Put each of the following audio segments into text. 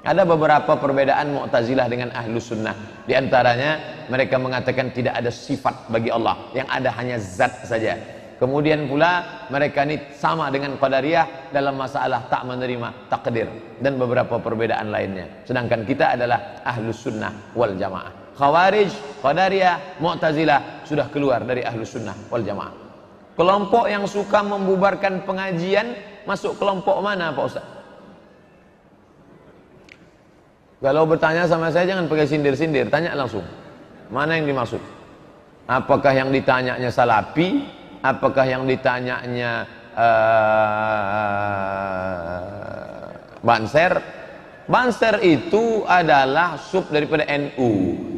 Ada beberapa perbedaan Mu'tazilah dengan Ahlus Sunnah. Di antaranya mereka mengatakan tidak ada sifat bagi Allah, yang ada hanya zat saja. Kemudian pula mereka ini sama dengan Qadariyah dalam masalah tak menerima takdir dan beberapa perbedaan lainnya. Sedangkan kita adalah Ahlus Sunnah wal Jamaah. Khawarij, Qadariyah, Mu'tazilah sudah keluar dari Ahlus Sunnah wal Jamaah. Kelompok yang suka membubarkan pengajian masuk kelompok mana Pak Ustaz? Kalau bertanya sama saya jangan pakai sindir-sindir, tanya langsung. Mana yang dimaksud? Apakah yang ditanyanya Salafi? Apakah yang ditanyanya Banser? Banser itu adalah sub daripada NU.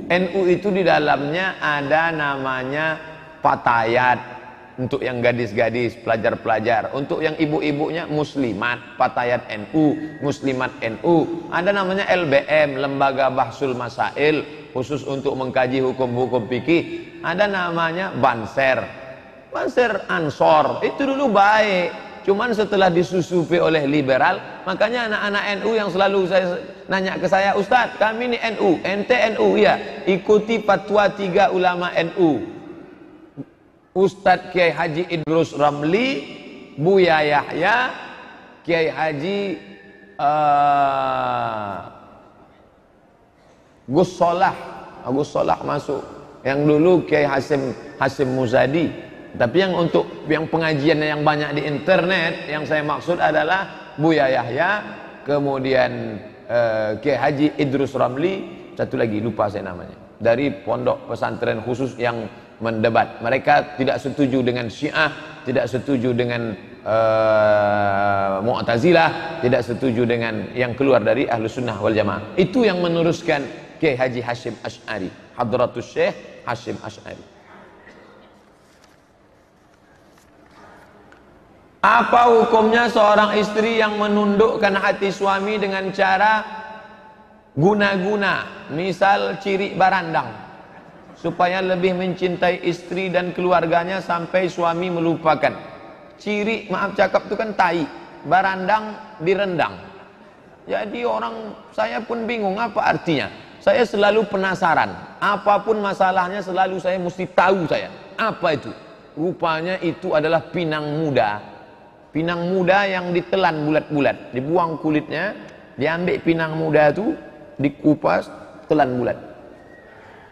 NU itu di dalamnya ada namanya Fatayat. Untuk yang gadis-gadis, pelajar-pelajar. Untuk yang ibu-ibunya Muslimat, Fatayat NU, Muslimat NU. Ada namanya LBM, Lembaga Bahsul Masail, khusus untuk mengkaji hukum-hukum fikih. Ada namanya Banser. Banser Ansor, itu dulu baik. Cuman setelah disusupi oleh liberal, makanya anak-anak NU yang selalu saya nanya ke saya, Ustadz kami ini NU, ente NU, ya ikuti fatwa 3 ulama NU. Ustadz Kiai Haji Idrus Ramli, Buya Yahya, Kiai Haji Gus Solah masuk. Yang dulu Kiai Hasim Muzadi. Tapi yang untuk yang pengajiannya yang banyak di internet, yang saya maksud adalah Buya Yahya, kemudian Kiai Haji Idrus Ramli, satu lagi lupa saya namanya, dari pondok pesantren khusus yang mendebat. Mereka tidak setuju dengan Syiah, tidak setuju dengan Mu'tazilah, tidak setuju dengan yang keluar dari Ahlus Sunnah wal Jamaah. Itu yang meneruskan Kiai Haji Hashim Asy'ari, Hadratus Syekh Hashim Asy'ari. Apa hukumnya seorang istri yang menundukkan hati suami dengan cara guna-guna, misal ciri barandang, supaya lebih mencintai istri dan keluarganya sampai suami melupakan? Ciri, maaf cakap itu kan tai, barandang direndang. Jadi saya pun bingung apa artinya. Saya selalu penasaran, apapun masalahnya selalu saya mesti tahu apa itu. Rupanya itu adalah pinang muda. Pinang muda yang ditelan bulat-bulat, dibuang kulitnya, diambil pinang muda itu, dikupas, telan bulat.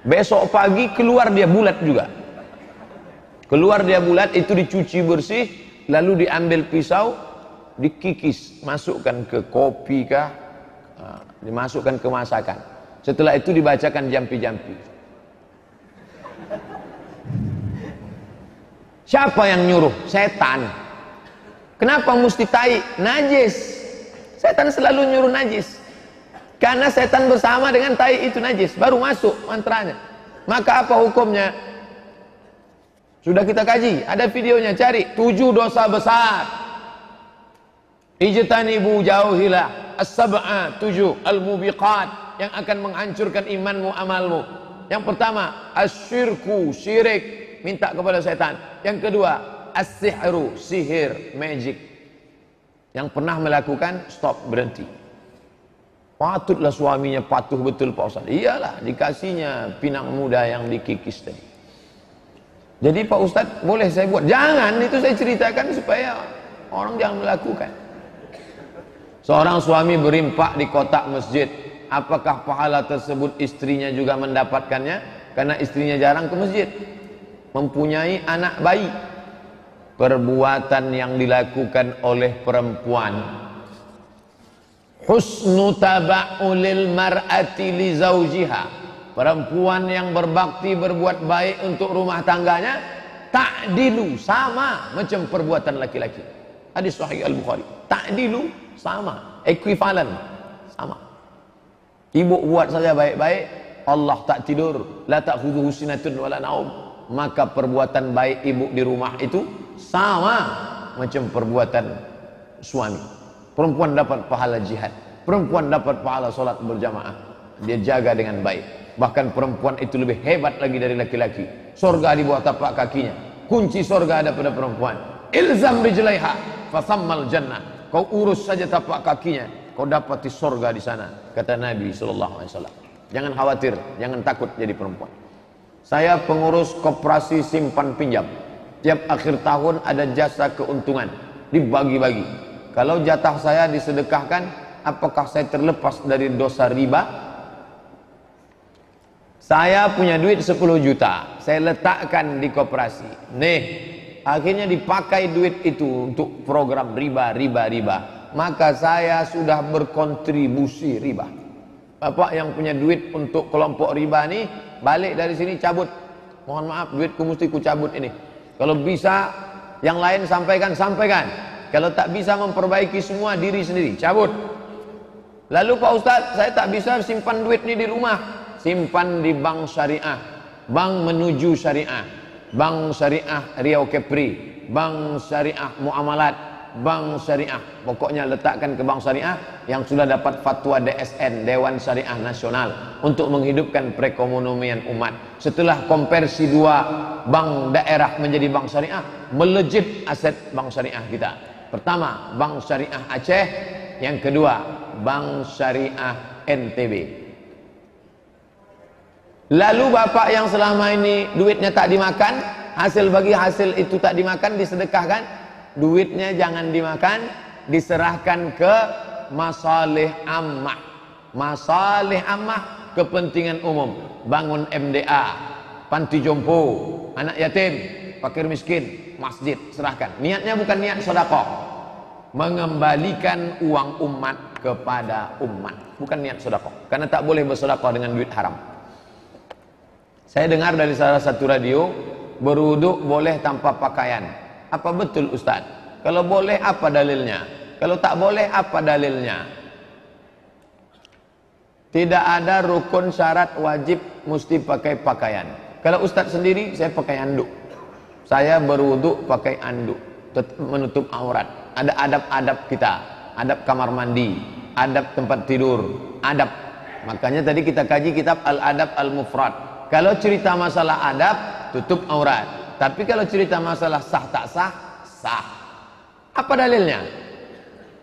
Besok pagi keluar dia bulat juga. Keluar dia bulat, itu dicuci bersih, lalu diambil pisau, dikikis, masukkan ke kopi kah, dimasukkan ke masakan. Setelah itu dibacakan jampi-jampi. Siapa yang nyuruh? Setan. Kenapa mesti tai? Najis. Setan selalu nyuruh najis. Karena setan bersama dengan tai itu najis, baru masuk mantranya. Maka apa hukumnya? Sudah kita kaji, ada videonya, cari 7 dosa besar. Ijtanibu jauhilah as-sab'a, 7 al-mubiqat yang akan menghancurkan imanmu, amalmu. Yang pertama, asyirku, syirik, minta kepada setan. Yang kedua, as-sihru, sihir, magic. Yang pernah melakukan, stop, berhenti. Patutlah suaminya patuh betul Pak Ustaz. Iyalah, dikasihnya pinang muda yang dikikis tadi. Jadi Pak Ustaz, boleh saya buat? Jangan, itu saya ceritakan supaya orang jangan melakukan. Seorang suami berimpak di kotak masjid, apakah pahala tersebut istrinya juga mendapatkannya? Karena istrinya jarang ke masjid, mempunyai anak bayi. Perbuatan yang dilakukan oleh perempuan, husnu taba'ulil mar'ati li zawjiha, perempuan yang berbakti, berbuat baik untuk rumah tangganya, ta'dilu, sama macam perbuatan laki-laki. Hadis sahih Al-Bukhari. Ta'dilu, sama, ekuivalen, sama. Ibu buat saja baik-baik, Allah tak tidur, la ta'khudhuhu sinatun wala naum. Maka perbuatan baik ibu di rumah itu sama macam perbuatan suami. Perempuan dapat pahala jihad, perempuan dapat pahala solat berjamaah, dia jaga dengan baik. Bahkan perempuan itu lebih hebat lagi dari laki-laki. Surga di bawah tapak kakinya, kunci surga ada pada perempuan. Ilzam rijlaiha fasammal jannah. Kau urus saja tapak kakinya, kau dapati surga di sana, kata Nabi SAW. Jangan khawatir, jangan takut jadi perempuan. Saya pengurus koperasi simpan pinjam. Tiap akhir tahun ada jasa keuntungan, dibagi-bagi. Kalau jatah saya disedekahkan, apakah saya terlepas dari dosa riba? Saya punya duit 10 juta, saya letakkan di koperasi. Nih, akhirnya dipakai duit itu untuk program riba. Maka saya sudah berkontribusi riba. Bapak yang punya duit untuk kelompok riba nih, balik dari sini cabut. Mohon maaf, duitku mesti ku cabut ini. Kalau bisa, yang lain sampaikan. Kalau tak bisa memperbaiki semua diri sendiri, cabut. Lalu Pak Ustadz, saya tak bisa simpan duit ini di rumah. Simpan di bank syariah, bank menuju syariah, bank syariah Riau Kepri, bank syariah Muamalat, bank syariah. Pokoknya letakkan ke bank syariah yang sudah dapat fatwa DSN, Dewan Syariah Nasional, untuk menghidupkan perekonomian umat. Setelah konversi 2 bank daerah menjadi bank syariah, melejit aset bank syariah kita. Pertama, bank syariah Aceh. Yang kedua, bank syariah NTB. Lalu bapak yang selama ini duitnya tak dimakan, hasil itu tak dimakan, disedekahkan, duitnya jangan dimakan, diserahkan ke masalih ammah. Masalih ammah, kepentingan umum. Bangun MDA, panti jompo, anak yatim, fakir miskin, masjid, serahkan. Niatnya bukan niat sedekah, mengembalikan uang umat kepada umat, bukan niat sedekah. Karena tak boleh bersedekah dengan duit haram. Saya dengar dari salah satu radio, berwuduk boleh tanpa pakaian. Apa betul Ustaz? Kalau boleh, apa dalilnya? Kalau tak boleh, apa dalilnya? Tidak ada rukun syarat wajib mesti pakai pakaian. Kalau Ustaz sendiri, saya pakai anduk. Saya berwuduk pakai anduk, menutup aurat. Ada adab-adab kita, adab kamar mandi, adab tempat tidur, adab. Makanya tadi kita kaji kitab Al-Adab Al-Mufrad. Kalau cerita masalah adab, tutup aurat. Tapi kalau cerita masalah sah tak sah, sah. Apa dalilnya?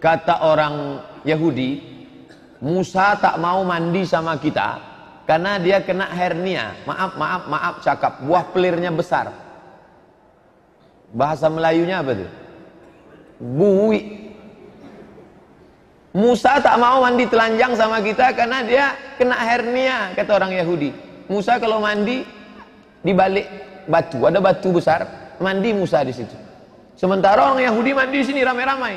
Kata orang Yahudi, Musa tak mau mandi sama kita karena dia kena hernia. Maaf cakap, buah pelirnya besar. Bahasa Melayunya apa tuh? Bui. Musa tak mau mandi telanjang sama kita karena dia kena hernia, kata orang Yahudi. Musa kalau mandi di balik batu, ada batu besar, mandi Musa di situ. Sementara orang Yahudi mandi di sini ramai-ramai.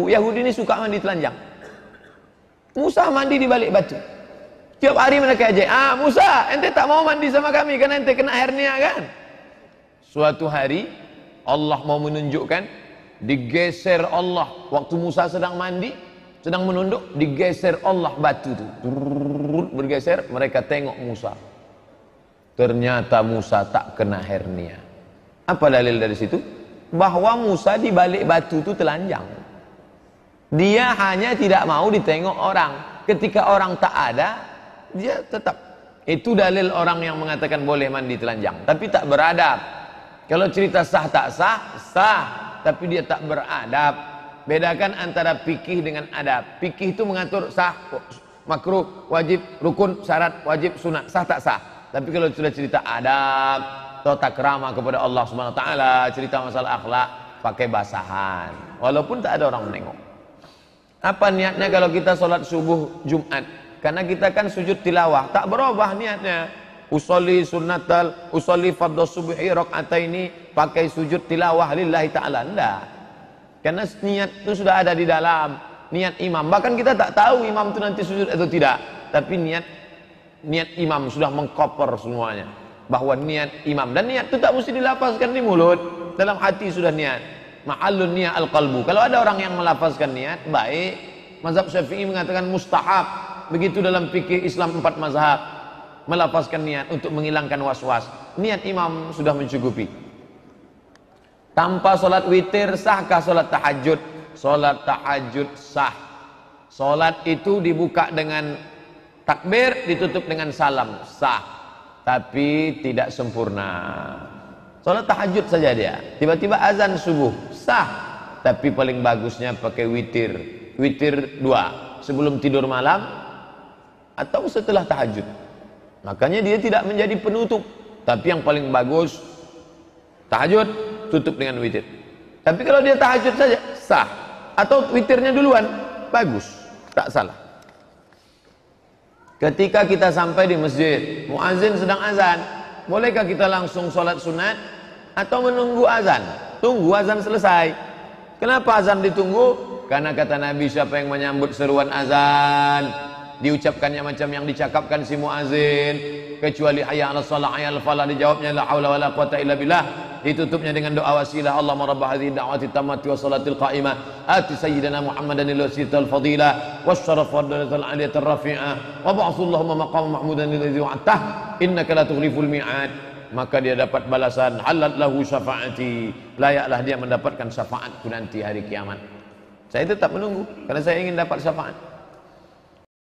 Yahudi ini suka mandi telanjang. Musa mandi di balik batu. Tiap hari mereka aja, Musa, ente tak mau mandi sama kami karena ente kena hernia kan? Suatu hari Allah mau menunjukkan, digeser Allah waktu Musa sedang mandi, sedang menunduk, digeser Allah batu itu. Bergeser, mereka tengok Musa. Ternyata Musa tak kena hernia. Apa dalil dari situ? Bahwa Musa di balik batu itu telanjang. Dia hanya tidak mau ditengok orang. Ketika orang tak ada, dia tetap. Itu dalil orang yang mengatakan boleh mandi telanjang, tapi tak beradab. Kalau cerita sah tak sah, sah, tapi dia tak beradab. Bedakan antara fikih dengan adab. Fikih itu mengatur sah, makruh, wajib, rukun, syarat, wajib, sunat, sah tak sah. Tapi kalau sudah cerita adab, tata krama kepada Allah Subhanahu wa taala, cerita masalah akhlak, pakai basahan. Walaupun tak ada orang menengok. Apa niatnya kalau kita sholat subuh Jumat? Karena kita kan sujud tilawah, tak berubah niatnya. Usolli fardhu subhi rakaataini, pakai sujud tilawah lillahi ta'ala. Enggak. Karena niat itu sudah ada di dalam niat imam. Bahkan kita tak tahu imam itu nanti sujud atau tidak. Tapi niat imam sudah mengcover semuanya. Bahwa niat imam, dan niat itu tak mesti dilafazkan di mulut, dalam hati sudah niat. Ma'allun niat al-qalbu. Kalau ada orang yang melafazkan niat, baik. Mazhab Syafi'i mengatakan mustahab. Begitu dalam fikih Islam 4 mazhab, melafazkan niat untuk menghilangkan was-was. Niat imam sudah mencukupi. Tanpa solat witir sahkah solat tahajud? Solat tahajud sah. Solat itu dibuka dengan takbir, ditutup dengan salam, sah. Tapi tidak sempurna. Solat tahajud saja dia, tiba-tiba azan subuh, sah. Tapi paling bagusnya pakai witir. Witir 2, sebelum tidur malam atau setelah tahajud. Makanya dia tidak menjadi penutup. Tapi yang paling bagus tahajud tutup dengan witir. Tapi kalau dia tahajud saja sah, atau witirnya duluan bagus, tak salah. Ketika kita sampai di masjid, muazin sedang azan, bolehkah kita langsung sholat sunat atau menunggu azan? Tunggu azan selesai. Kenapa azan ditunggu? Karena kata Nabi, siapa yang menyambut seruan azan, diucapkannya macam yang dicakapkan si muazin, kecuali hayya 'alas shalah hayya 'alal falah, dijawabnya la haula wala quwata illa billah, ditutupnya dengan doa wasilah, Allahumma rabb hadhihi da'wati tammati wa salatil qa'imah ati sayyidina Muhammadan al-wasilatal fadilah wasyaraf wa darajatal 'aliyatar rafi'ah wa ba'athallahumma maqam mahmudan alladhi wa'atah innaka la tughliful mi'ad. Maka dia dapat balasan, halat lahu syafaati, layaklah dia mendapatkan syafaatku nanti hari kiamat. Saya tetap menunggu karena saya ingin dapat syafaat.